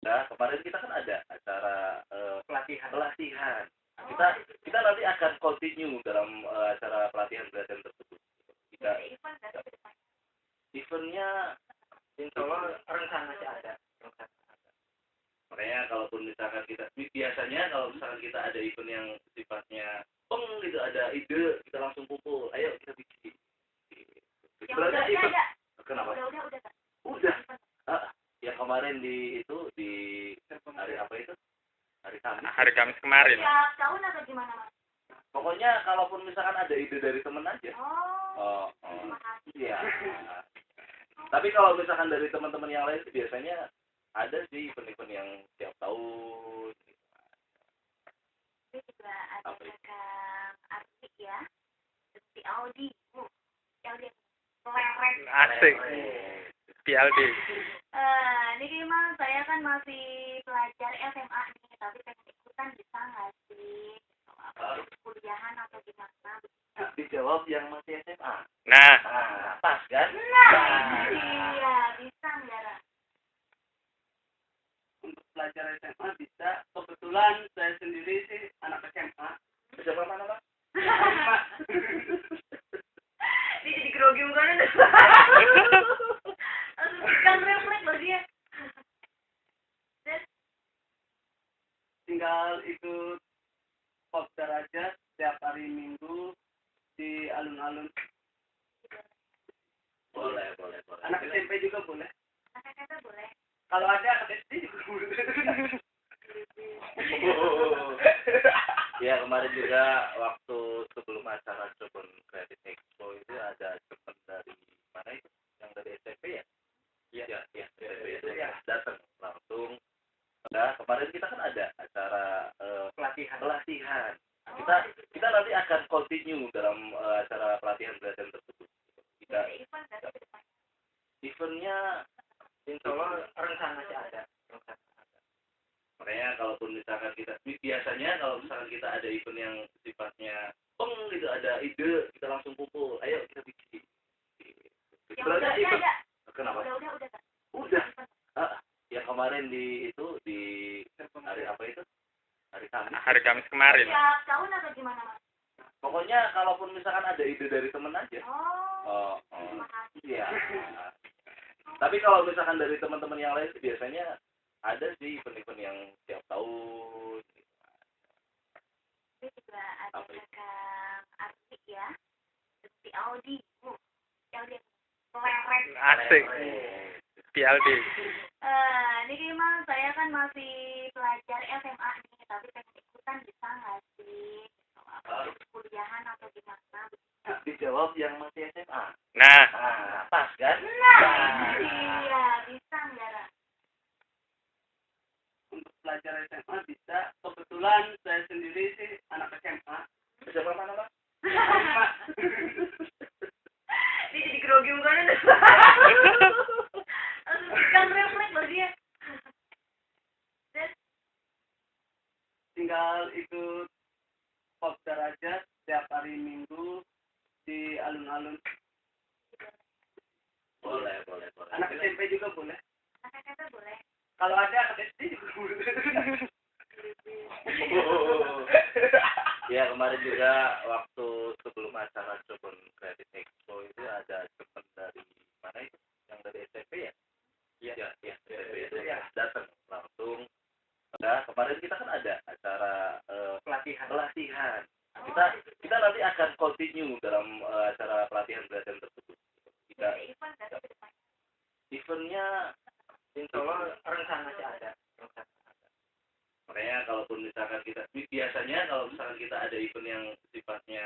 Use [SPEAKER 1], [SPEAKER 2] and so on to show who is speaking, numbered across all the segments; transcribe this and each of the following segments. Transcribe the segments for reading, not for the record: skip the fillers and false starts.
[SPEAKER 1] Nah, kemarin kita kan ada acara
[SPEAKER 2] pelatihan.
[SPEAKER 1] Kita kita nanti akan continue dalam acara pelatihan tersebut. Kita eventnya insya Allah
[SPEAKER 2] rencana sih ada.
[SPEAKER 1] makanya kalaupun misalkan kita biasanya kalau misalkan kita ada event yang sifatnya gitu ada ide kita langsung kumpul ayo kita bikin sebenarnya event kenapa udah yang kemarin di hari apa itu hari Kamis kemarin
[SPEAKER 3] tiap tahun atau gimana mas?
[SPEAKER 1] pokoknya kalaupun misalkan ada ide dari temen aja iya tapi kalau misalkan dari teman-teman yang lain biasanya ada sih event-event yang tiap tahun.
[SPEAKER 3] Ini juga ada Kang Arti ya, si Audi, Audi keren.
[SPEAKER 1] Asik. PLD.
[SPEAKER 3] Ini memang saya kan masih pelajar SMA nih, tapi pengen ikutan bisa nggak sih? Kuliahan atau gimana?
[SPEAKER 1] Dijawab yang masih SMA.
[SPEAKER 2] Nah,
[SPEAKER 1] Pas kan?
[SPEAKER 3] Iya, bisa nggak?
[SPEAKER 2] untuk pelajar SMA bisa. Kebetulan saya sendiri sih anak SMA.
[SPEAKER 1] SMA mana, Pak?
[SPEAKER 3] Ini jadi grogi bukan ada. Kan refleks loh dia.
[SPEAKER 2] Tinggal ikut kopdar aja setiap hari Minggu di alun-alun.
[SPEAKER 1] Boleh.
[SPEAKER 2] Anak SMP juga boleh.
[SPEAKER 3] Kata-kata boleh.
[SPEAKER 2] Kalau ada anak SD juga boleh.
[SPEAKER 1] Ya kemarin juga waktu sebelum acara Cirebon Creative Expo itu ada teman dari mana itu? Yang dari SMP ya? Iya, SMP itu ya datang langsung. Nah, kemarin kita kan ada acara pelatihan. Kita nanti akan continue dalam acara pelatihan tersebut. Kita eventnya insya Allah
[SPEAKER 2] rencana sih ada.
[SPEAKER 1] makanya kalaupun misalkan kita biasanya kalau misalkan kita ada event yang sifatnya gitu ada ide kita langsung kumpul ayo kita bikin sebenarnya event kenapa udah yang kemarin di hari apa itu hari Kamis kemarin
[SPEAKER 3] Tiap tahun atau gimana mas?
[SPEAKER 1] pokoknya kalaupun misalkan ada ide dari temen aja iya tapi kalau misalkan dari teman-teman yang lain biasanya ada sih event-event yang tiap tahun.
[SPEAKER 3] Ini juga ada Kang Arti ya, si Audi, Audi keren.
[SPEAKER 1] Asik. PLD.
[SPEAKER 3] Ini memang saya kan masih pelajar SMA nih, tapi pengen ikutan bisa nggak sih? Kuliahan atau gimana?
[SPEAKER 1] Dijawab yang masih SMA.
[SPEAKER 2] Nah,
[SPEAKER 1] Pas kan?
[SPEAKER 3] Iya, bisa nggak?
[SPEAKER 2] untuk pelajar SMA bisa. Kebetulan saya sendiri sih anak SMA.
[SPEAKER 1] SMA mana, Pak?
[SPEAKER 3] Ini jadi grogi bukan ada. Kan refleks loh dia.
[SPEAKER 2] Tinggal ikut kopdar aja setiap hari Minggu di alun-alun.
[SPEAKER 1] Boleh.
[SPEAKER 2] Anak SMP juga boleh.
[SPEAKER 3] Kata-kata boleh.
[SPEAKER 2] Kalau ada anak SD juga boleh.
[SPEAKER 1] Ya kemarin juga waktu sebelum acara Cirebon Creative Expo itu ada teman dari mana itu? Yang dari SMP ya? Iya, SMP itu ya datang langsung. Nah, kemarin kita kan ada acara pelatihan. Kita nanti akan continue dalam acara pelatihan tersebut. Kita eventnya insya Allah
[SPEAKER 2] rencana sih ada.
[SPEAKER 1] makanya kalaupun misalkan kita biasanya kalau misalkan kita ada event yang sifatnya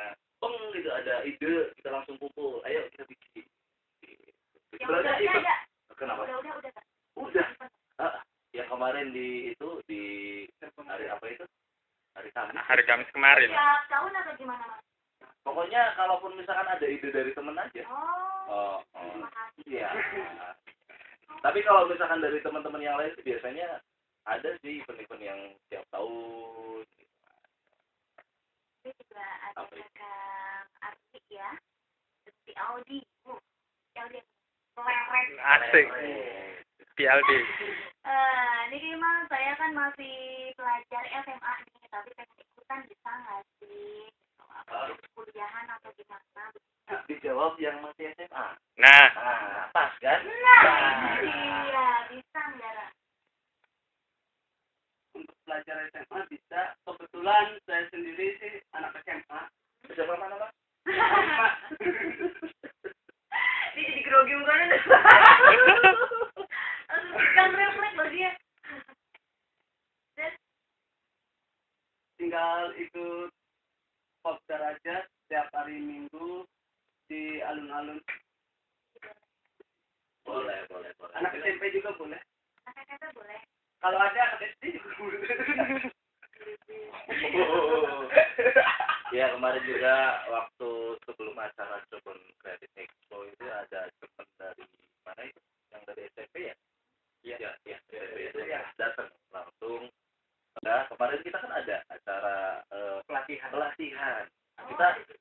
[SPEAKER 1] gitu ada ide kita langsung kumpul ayo kita bikin sebenarnya event kenapa udah yang kemarin di hari apa itu hari Kamis kemarin
[SPEAKER 3] Tiap tahun atau gimana mas?
[SPEAKER 1] pokoknya kalaupun misalkan ada ide dari temen aja iya tapi kalau misalkan dari teman-teman yang lain biasanya ada sih event-event yang tiap tahun.
[SPEAKER 3] Ini juga ada Kang Arti ya, si Audi, Audi keren.
[SPEAKER 1] Asik. PLD.
[SPEAKER 3] Ini memang kan masih pelajar SMA nih, tapi pengen ikutan bisa nggak sih? Apa kuliahan atau gimana?
[SPEAKER 1] Dijawab yang masih SMA.
[SPEAKER 4] Nah,
[SPEAKER 1] Pas kan?
[SPEAKER 3] Iya, bisa nggak, Ra?
[SPEAKER 2] Untuk pelajar SMA bisa. Kebetulan saya sendiri sih anak SMA.
[SPEAKER 1] Siapa mana, Pak?
[SPEAKER 3] Dia jadi grogi mukanya deh. Kan refleks loh dia.
[SPEAKER 2] Tinggal ikut kopdar aja setiap hari Minggu di alun-alun.
[SPEAKER 1] Boleh.
[SPEAKER 2] Anak SMP juga boleh.
[SPEAKER 3] Kata-kata boleh.
[SPEAKER 2] Kalau ada anak SD juga boleh.
[SPEAKER 1] Ya kemarin juga waktu sebelum acara Jobon Credit Expo itu ada teman dari mana itu? Yang dari SMP ya? Iya. SMP itu ya datang langsung. Nah, kemarin kita kan ada acara pelatihan.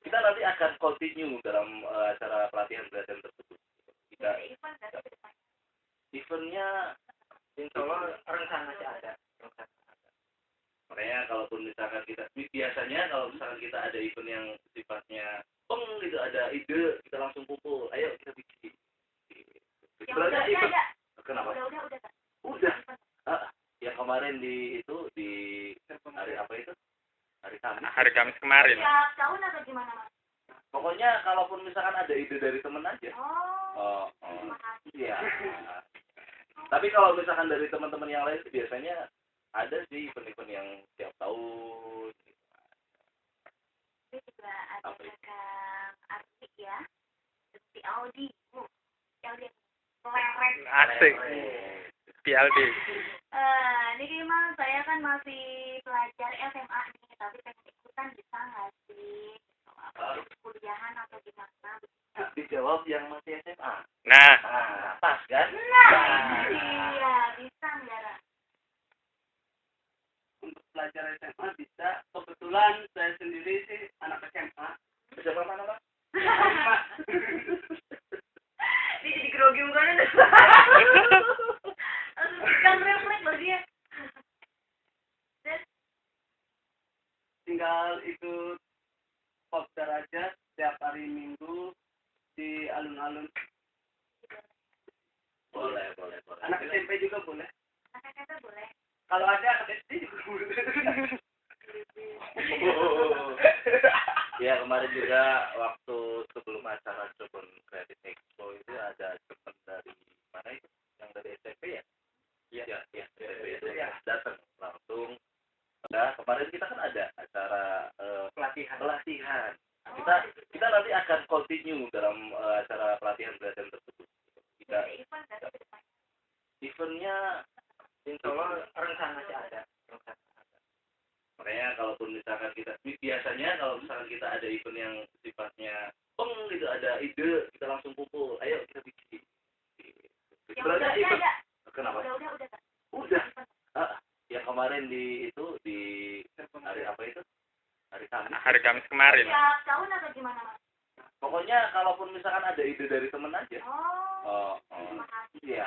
[SPEAKER 1] Kita nanti akan continue dalam acara pelatihan tersebut. Kita
[SPEAKER 3] Event nggak sih ke depan?
[SPEAKER 1] eventnya insya Allah rencana sih ada. Makanya kalaupun misalkan biasanya kalau misalkan kita ada event yang sifatnya gitu, ada ide, kita langsung kumpul, ayo kita bikin.
[SPEAKER 3] Yang udah ada.
[SPEAKER 1] Kenapa?
[SPEAKER 3] Udah. Kak.
[SPEAKER 1] Udah. Yang kemarin di hari apa itu? Hari Kamis.
[SPEAKER 4] hari Kamis kemarin.
[SPEAKER 3] Tiap tahun atau gimana, Mas?
[SPEAKER 1] Pokoknya kalaupun misalkan ada ide dari temen aja.
[SPEAKER 3] Oh. Terima kasih.
[SPEAKER 1] Iya. Tapi kalau misalkan dari teman-teman yang lain sih biasanya ada sih event-event yang tiap tahun.
[SPEAKER 3] Ini juga ada Kang Arti ya. Si Audi. Audi. Keren.
[SPEAKER 4] Asik. PLD.
[SPEAKER 3] Ini gimana? Saya kan masih pelajar SMA nih, tapi pengen ikutan bisa nggak sih? Apa kuliahan atau gimana?
[SPEAKER 1] Dijawab yang masih SMA.
[SPEAKER 4] Nah,
[SPEAKER 1] Pas kan?
[SPEAKER 3] Iya, bisa nggak, Ra?
[SPEAKER 2] Untuk pelajar SMA bisa. Kebetulan saya sendiri sih anak SMA.
[SPEAKER 1] Siapa mana, Pak?
[SPEAKER 3] Dia jadi grogi mukanya deh. Kan refleks loh dia.
[SPEAKER 2] Tinggal ikut kopdar aja setiap hari Minggu di alun-alun.
[SPEAKER 1] Boleh.
[SPEAKER 2] Anak SMP juga boleh.
[SPEAKER 3] Kata-kata boleh.
[SPEAKER 2] Kalau ada anak SD juga boleh.
[SPEAKER 1] Ya kemarin juga waktu sebelum acara Jobon Credit Expo itu ada teman dari mana itu? Yang dari SMP ya? Iya. SMP itu ya datang langsung. Nah, kemarin kita kan ada acara pelatihan. Kita nanti akan continue dalam acara pelatihan tersebut. Kita
[SPEAKER 3] Event nggak sih ke depan?
[SPEAKER 1] eventnya insya Allah rencana sih ada. Makanya kalaupun misalkan biasanya kalau misalkan kita ada event yang sifatnya gitu, ada ide, kita langsung kumpul, ayo kita bikin.
[SPEAKER 3] Yang udah ada.
[SPEAKER 1] Kenapa?
[SPEAKER 3] Udah, Kak.
[SPEAKER 1] Udah. Yang kemarin di hari apa itu? Hari Kamis.
[SPEAKER 4] hari Kamis kemarin.
[SPEAKER 3] Tiap tahun atau gimana, Mas?
[SPEAKER 1] Pokoknya kalaupun misalkan ada ide dari temen aja.
[SPEAKER 3] Terima kasih.
[SPEAKER 1] Iya.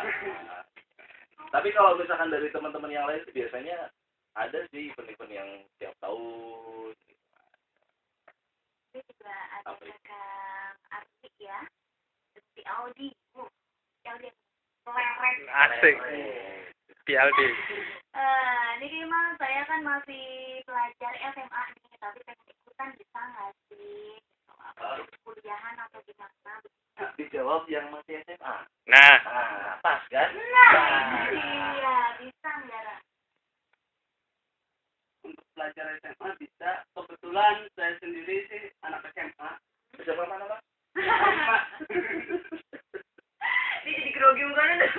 [SPEAKER 1] Tapi kalau misalkan dari teman-teman yang lain sih biasanya ada sih event-event yang tiap tahun.
[SPEAKER 3] Ini juga ada Kang Arti ya. Si Audi. Audi. Keren.
[SPEAKER 4] Asik. PLD.
[SPEAKER 3] Ini gimana? Saya kan masih pelajar SMA nih, tapi pengen ikutan bisa nggak sih? Apa kuliahan atau gimana?
[SPEAKER 1] Dijawab yang masih SMA.
[SPEAKER 4] Nah,
[SPEAKER 1] Pas kan?
[SPEAKER 3] Iya, bisa nggak, Ra?
[SPEAKER 2] Untuk pelajar SMA bisa. Kebetulan saya sendiri sih anak SMA.
[SPEAKER 1] Siapa mana, Pak?
[SPEAKER 3] Dia jadi grogi mukanya deh.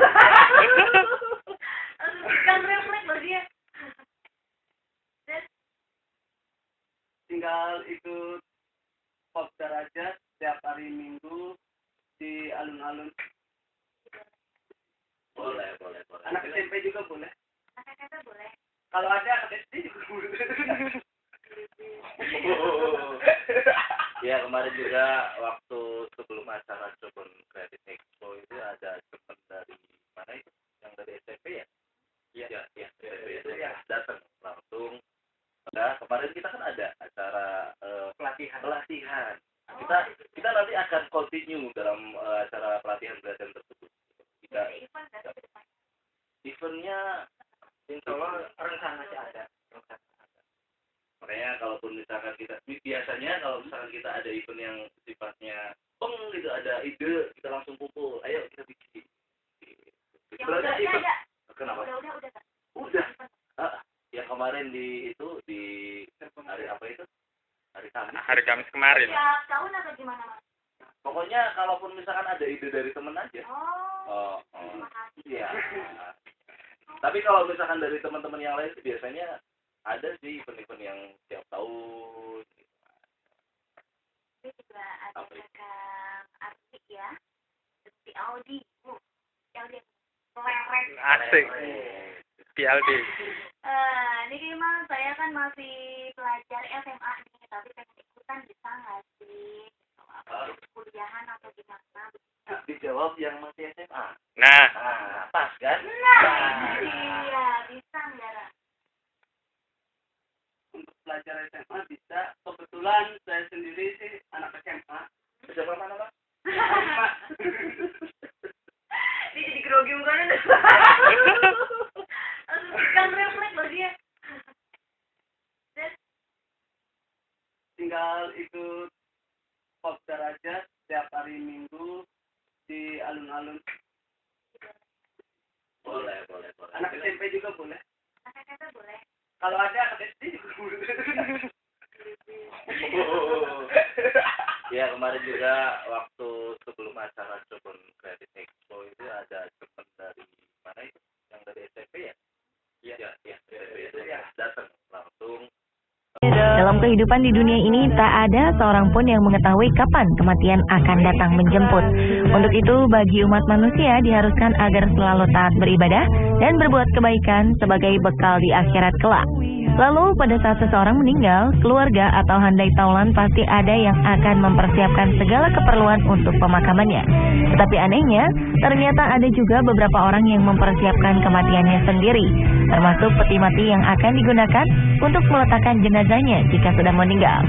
[SPEAKER 3] Kan refleks loh dia.
[SPEAKER 2] Tinggal ikut kopdar aja setiap hari Minggu di alun-alun.
[SPEAKER 1] Boleh.
[SPEAKER 2] Anak SMP juga boleh.
[SPEAKER 3] Kata-kata boleh.
[SPEAKER 2] Kalau ada anak SD juga boleh.
[SPEAKER 1] Ya kemarin juga waktu sebelum acara Jobon Credit Expo itu ada teman dari mana itu? Yang dari SMP ya? Iya. SMP itu ya kemarin kita kan ada acara pelatihan.
[SPEAKER 3] Oh,
[SPEAKER 1] Kita nanti akan continue dalam acara pelatihan tersebut.
[SPEAKER 3] ada event dari ke depan.
[SPEAKER 1] Eventnya insya Allah rencananya ada. Makanya kalaupun misalkan biasanya kalau misalkan kita ada event yang sifatnya gitu, ada ide, kita langsung kumpul, ayo kita bikin.
[SPEAKER 3] Yang udah ada.
[SPEAKER 1] Kenapa?
[SPEAKER 3] Udah kan?
[SPEAKER 1] Udah. Yang kemarin di hari apa itu? Hari Kamis.
[SPEAKER 4] Hari Kamis kemarin.
[SPEAKER 3] Tiap tahun atau gimana, Mas?
[SPEAKER 1] Pokoknya kalaupun misalkan ada ide dari temen aja.
[SPEAKER 3] Oh. Terima kasih.
[SPEAKER 1] Iya. Tapi kalau misalkan dari teman-teman yang lain sih biasanya ada sih event-event yang tiap tahun.
[SPEAKER 3] Ini juga ada Kang Arti ya. Si Audi. Audi. Leret.
[SPEAKER 4] Asik. PLD.
[SPEAKER 3] Ini memang saya kan masih pelajar SMA nih, tapi pengen ikutan bisa nggak sih? Kuliahan atau gimana?
[SPEAKER 1] Dijawab yang masih SMA.
[SPEAKER 4] Nah,
[SPEAKER 1] Pas kan?
[SPEAKER 3] Iya, bisa nggak? Ra?
[SPEAKER 2] Untuk pelajar SMA bisa. Kebetulan saya sendiri sih anak SMA.
[SPEAKER 1] Siapa mana, Pak?
[SPEAKER 3] Ini jadi grogi bukan? Kan refleks loh dia.
[SPEAKER 2] Tinggal ikut kopdar aja setiap hari Minggu di alun-alun.
[SPEAKER 1] Boleh.
[SPEAKER 2] Anak SMP juga boleh.
[SPEAKER 3] Anak kata boleh.
[SPEAKER 2] Kalau ada anak SD juga boleh.
[SPEAKER 1] Ya kemarin juga waktu sebelum acara Jepun Creative Expo itu ada teman dari mana itu? Yang dari SMP ya? Iya. Itu ya datang langsung.
[SPEAKER 5] Dalam kehidupan di dunia ini, tak ada seorang pun yang mengetahui kapan kematian akan datang menjemput. Untuk itu, bagi umat manusia diharuskan agar selalu taat beribadah dan berbuat kebaikan sebagai bekal di akhirat kelak. Lalu, pada saat seseorang meninggal, keluarga atau handai taulan pasti ada yang akan mempersiapkan segala keperluan untuk pemakamannya. Tetapi anehnya, ternyata ada juga beberapa orang yang mempersiapkan kematiannya sendiri, termasuk peti mati yang akan digunakan untuk meletakkan jenazahnya jika sudah meninggal.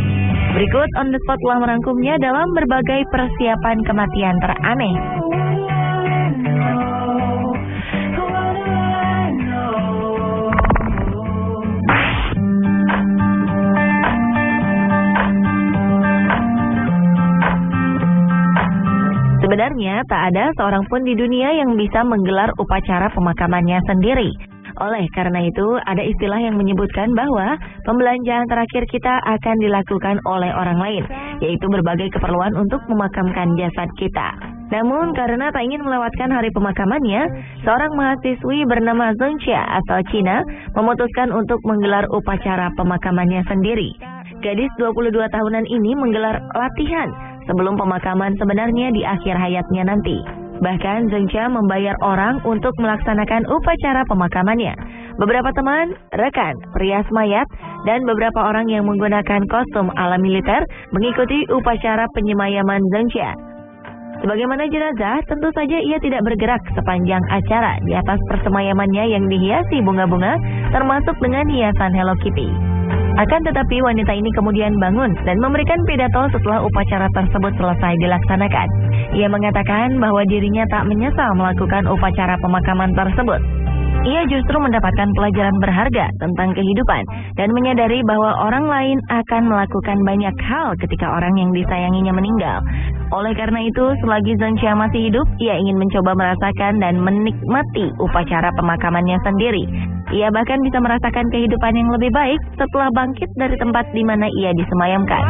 [SPEAKER 5] Berikut on the spot telah merangkumnya dalam berbagai persiapan kematian teraneh. Sebenarnya tak ada seorang pun di dunia yang bisa menggelar upacara pemakamannya sendiri. Oleh karena itu, ada istilah yang menyebutkan bahwa pembelanjaan terakhir kita akan dilakukan oleh orang lain, yaitu berbagai keperluan untuk memakamkan jasad kita. Namun, karena tak ingin melewatkan hari pemakamannya, seorang mahasiswi bernama Zheng Jia atau Cina memutuskan untuk menggelar upacara pemakamannya sendiri. Gadis 22 tahunan ini menggelar latihan sebelum pemakaman sebenarnya di akhir hayatnya nanti. Bahkan Zheng Jia membayar orang untuk melaksanakan upacara pemakamannya. Beberapa teman, rekan, perias mayat, dan beberapa orang yang menggunakan kostum ala militer mengikuti upacara penyemayaman Zheng Jia. Sebagaimana jenazah, tentu saja ia tidak bergerak sepanjang acara di atas persemayamannya yang dihiasi bunga-bunga, termasuk dengan hiasan Hello Kitty. Akan tetapi wanita ini kemudian bangun dan memberikan pidato setelah upacara tersebut selesai dilaksanakan. Ia mengatakan bahwa dirinya tak menyesal melakukan upacara pemakaman tersebut. Ia justru mendapatkan pelajaran berharga tentang kehidupan dan menyadari bahwa orang lain akan melakukan banyak hal ketika orang yang disayanginya meninggal. Oleh karena itu, selagi Zheng Jia masih hidup, ia ingin mencoba merasakan dan menikmati upacara pemakamannya sendiri. Ia bahkan bisa merasakan kehidupan yang lebih baik setelah bangkit dari tempat di mana ia disemayamkan.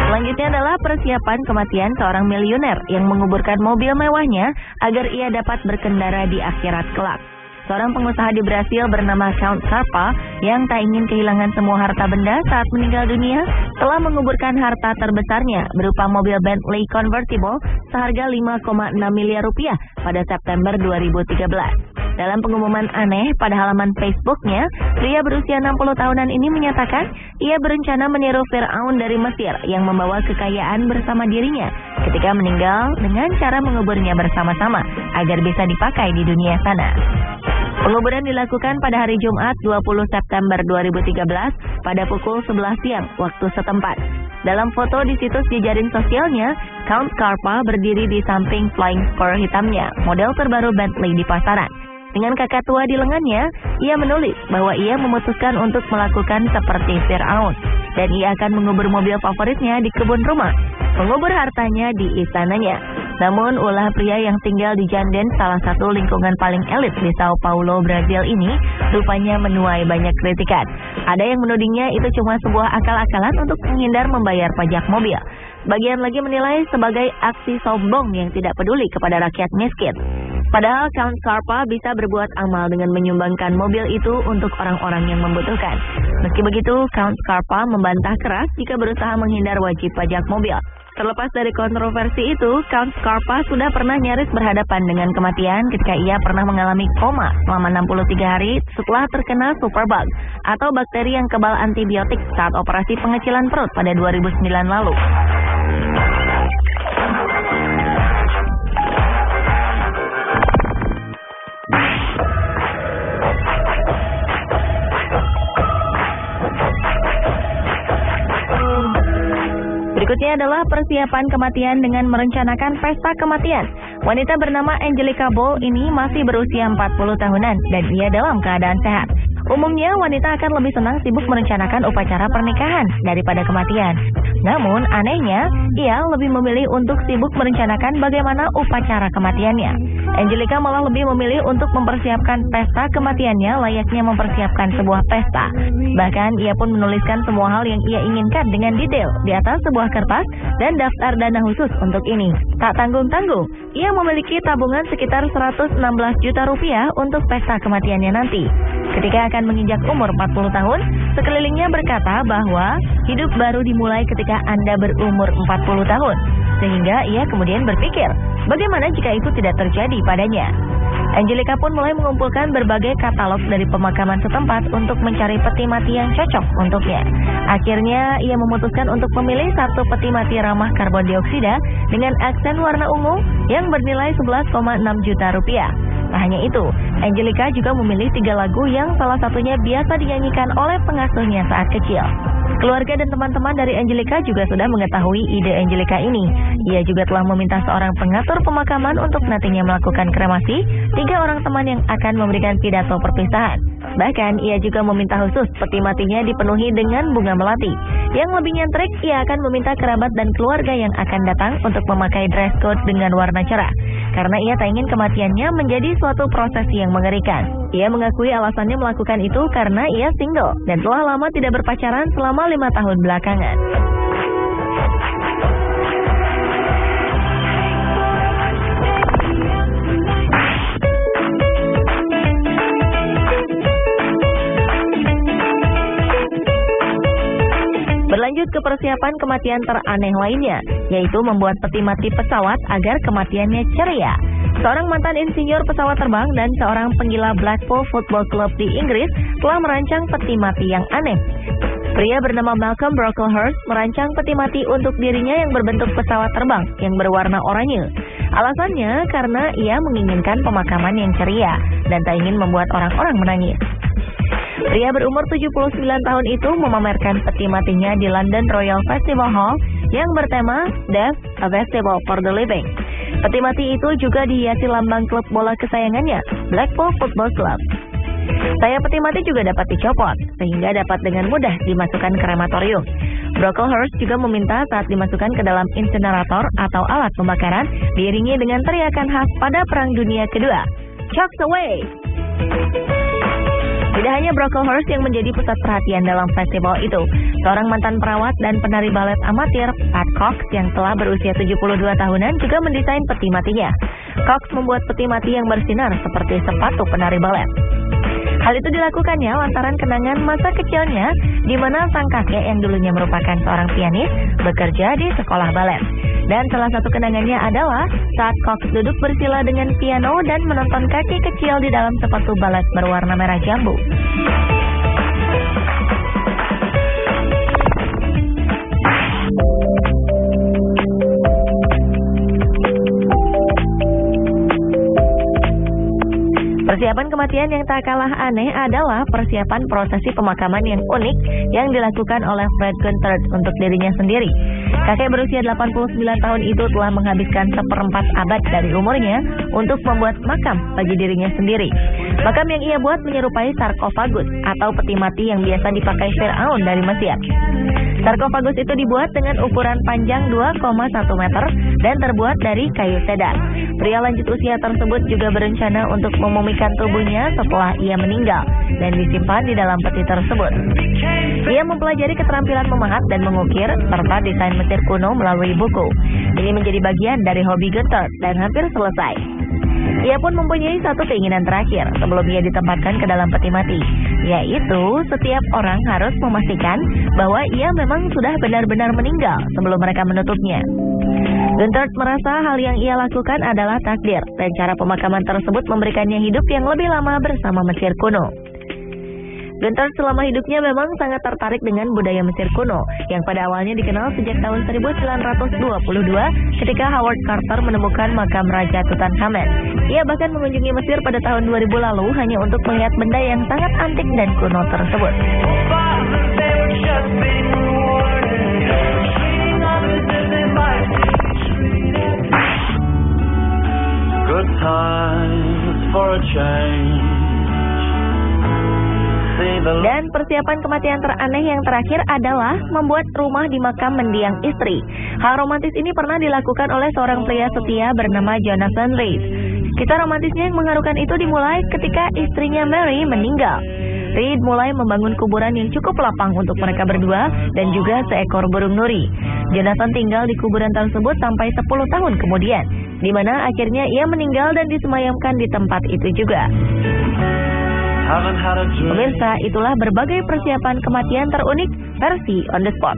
[SPEAKER 5] Selanjutnya adalah persiapan kematian seorang miliuner yang menguburkan mobil mewahnya agar ia dapat berkendara di akhirat kelak. Seorang pengusaha di Brasil bernama Count Carpa yang tak ingin kehilangan semua harta benda saat meninggal dunia telah menguburkan harta terbesarnya berupa mobil Bentley convertible seharga 5,6 miliar rupiah pada September 2013. Dalam pengumuman aneh pada halaman Facebooknya, pria berusia 60 tahunan ini menyatakan ia berencana meniru Fir'aun dari Mesir yang membawa kekayaan bersama dirinya ketika meninggal dengan cara menguburnya bersama-sama agar bisa dipakai di dunia sana. Penguburan dilakukan pada hari Jumat 20 September 2013 pada pukul 11 siang waktu setempat. Dalam foto di situs jejaring sosialnya, Count Scarpa berdiri di samping flying spur hitamnya, model terbaru Bentley di pasaran. Dengan kakak tua di lengannya, ia menulis bahwa ia memutuskan untuk melakukan seperti Fir'aun dan ia akan mengubur mobil favoritnya di kebun rumah, mengubur hartanya di istananya. Namun ulah pria yang tinggal di Janden, salah satu lingkungan paling elit di Sao Paulo, Brazil ini, rupanya menuai banyak kritikan. Ada yang menudingnya itu cuma sebuah akal-akalan untuk menghindar membayar pajak mobil. Sebagian lagi menilai sebagai aksi sombong yang tidak peduli kepada rakyat miskin. Padahal Count Scarpa bisa berbuat amal dengan menyumbangkan mobil itu untuk orang-orang yang membutuhkan. Meski begitu, Count Scarpa membantah keras jika berusaha menghindar wajib pajak mobil. Terlepas dari kontroversi itu, Count Scarpa sudah pernah nyaris berhadapan dengan kematian ketika ia pernah mengalami koma selama 63 hari setelah terkena superbug atau bakteri yang kebal antibiotik saat operasi pengecilan perut pada 2009 lalu. Berikutnya adalah persiapan kematian dengan merencanakan pesta kematian. Wanita bernama Angelica Boll ini masih berusia 40 tahunan dan ia dalam keadaan sehat. Umumnya wanita akan lebih senang sibuk merencanakan upacara pernikahan daripada kematian. Namun anehnya, ia lebih memilih untuk sibuk merencanakan bagaimana upacara kematiannya. Angelica malah lebih memilih untuk mempersiapkan pesta kematiannya layaknya mempersiapkan sebuah pesta. Bahkan ia pun menuliskan semua hal yang ia inginkan dengan detail di atas sebuah kertas dan daftar dana khusus untuk ini. Tak tanggung-tanggung, ia memiliki tabungan sekitar 116 juta rupiah untuk pesta kematiannya nanti. Ketika akan menginjak umur 40 tahun, sekelilingnya berkata bahwa hidup baru dimulai ketika Anda berumur 40 tahun. Sehingga ia kemudian berpikir, bagaimana jika itu tidak terjadi padanya? Angelica pun mulai mengumpulkan berbagai katalog dari pemakaman setempat untuk mencari peti mati yang cocok untuknya. Akhirnya, ia memutuskan untuk memilih satu peti mati ramah karbon dioksida dengan aksen warna ungu yang bernilai 11,6 juta rupiah. Tak hanya itu, Angelica juga memilih 3 lagu yang salah satunya biasa dinyanyikan oleh pengasuhnya saat kecil. Keluarga dan teman-teman dari Angelica juga sudah mengetahui ide Angelica ini. Ia juga telah meminta seorang pengatur pemakaman untuk nantinya melakukan kremasi 3 orang teman yang akan memberikan pidato perpisahan. Bahkan ia juga meminta khusus peti matinya dipenuhi dengan bunga melati. Yang lebih nyentrik, ia akan meminta kerabat dan keluarga yang akan datang untuk memakai dress code dengan warna cerah. Karena ia tak ingin kematiannya menjadi suatu prosesi yang mengerikan. Ia mengakui alasannya melakukan itu karena ia single dan telah lama tidak berpacaran selama 5 tahun belakangan. Berlanjut ke persiapan kematian teraneh lainnya, yaitu membuat peti mati pesawat agar kematiannya ceria. Seorang mantan insinyur pesawat terbang dan seorang penggila Blackpool Football Club di Inggris telah merancang peti mati yang aneh. Pria bernama Malcolm Brocklehurst merancang peti mati untuk dirinya yang berbentuk pesawat terbang yang berwarna oranye. Alasannya karena ia menginginkan pemakaman yang ceria dan tak ingin membuat orang-orang menangis. Pria berumur 79 tahun itu memamerkan peti matinya di London Royal Festival Hall yang bertema Death, a Festival for the Living. Peti mati itu juga dihiasi lambang klub bola kesayangannya, Blackpool Football Club. Sayap peti mati juga dapat dicopot, sehingga dapat dengan mudah dimasukkan ke krematorium. Brocklehurst juga meminta saat dimasukkan ke dalam insinerator atau alat pembakaran, diiringi dengan teriakan khas pada Perang Dunia Kedua, "Chucked away!" Tidak hanya Brocklehurst yang menjadi pusat perhatian dalam festival itu. Seorang mantan perawat dan penari balet amatir, Pat Cox, yang telah berusia 72 tahunan juga mendesain peti matinya. Cox membuat peti mati yang bersinar seperti sepatu penari balet. Hal itu dilakukannya lantaran kenangan masa kecilnya di mana sang kakek yang dulunya merupakan seorang pianis bekerja di sekolah balet. Dan salah satu kenangannya adalah saat Cox duduk bersila dengan piano dan menonton kaki kecil di dalam sepatu balet berwarna merah jambu. Persiapan kematian yang tak kalah aneh adalah persiapan prosesi pemakaman yang unik yang dilakukan oleh Fred Gunther untuk dirinya sendiri. Kakek berusia 89 tahun itu telah menghabiskan 1/4 abad dari umurnya untuk membuat makam bagi dirinya sendiri. Makam yang ia buat menyerupai sarkofagus atau peti mati yang biasa dipakai Firaun dari Mesir. Sarkofagus itu dibuat dengan ukuran panjang 2,1 meter dan terbuat dari kayu cedar. Pria lanjut usia tersebut juga berencana untuk memumikan tubuhnya setelah ia meninggal dan disimpan di dalam peti tersebut. Ia mempelajari keterampilan memahat dan mengukir serta desain Mesir kuno melalui buku. Ini menjadi bagian dari hobi Gunther dan hampir selesai. Ia pun mempunyai satu keinginan terakhir sebelum ia ditempatkan ke dalam peti mati, yaitu setiap orang harus memastikan bahwa ia memang sudah benar-benar meninggal sebelum mereka menutupnya. Gunther merasa hal yang ia lakukan adalah takdir dan cara pemakaman tersebut memberikannya hidup yang lebih lama bersama Mesir kuno. Gunther selama hidupnya memang sangat tertarik dengan budaya Mesir kuno yang pada awalnya dikenal sejak tahun 1922 ketika Howard Carter menemukan makam Raja Tutankhamen. Ia bahkan mengunjungi Mesir pada tahun 2000 lalu hanya untuk melihat benda yang sangat antik dan kuno tersebut.
[SPEAKER 6] Good times for a change.
[SPEAKER 5] Dan persiapan kematian teraneh yang terakhir adalah membuat rumah di makam mendiang istri. Hal romantis ini pernah dilakukan oleh seorang pria setia bernama Jonathan Reed. Kisah romantisnya yang mengharukan itu dimulai ketika istrinya Mary meninggal. Reed mulai membangun kuburan yang cukup lapang untuk mereka berdua dan juga seekor burung nuri. Jonathan tinggal di kuburan tersebut sampai 10 tahun kemudian, di mana akhirnya ia meninggal dan disemayamkan di tempat itu juga. Pemirsa, itulah berbagai persiapan kematian terunik versi On The Spot.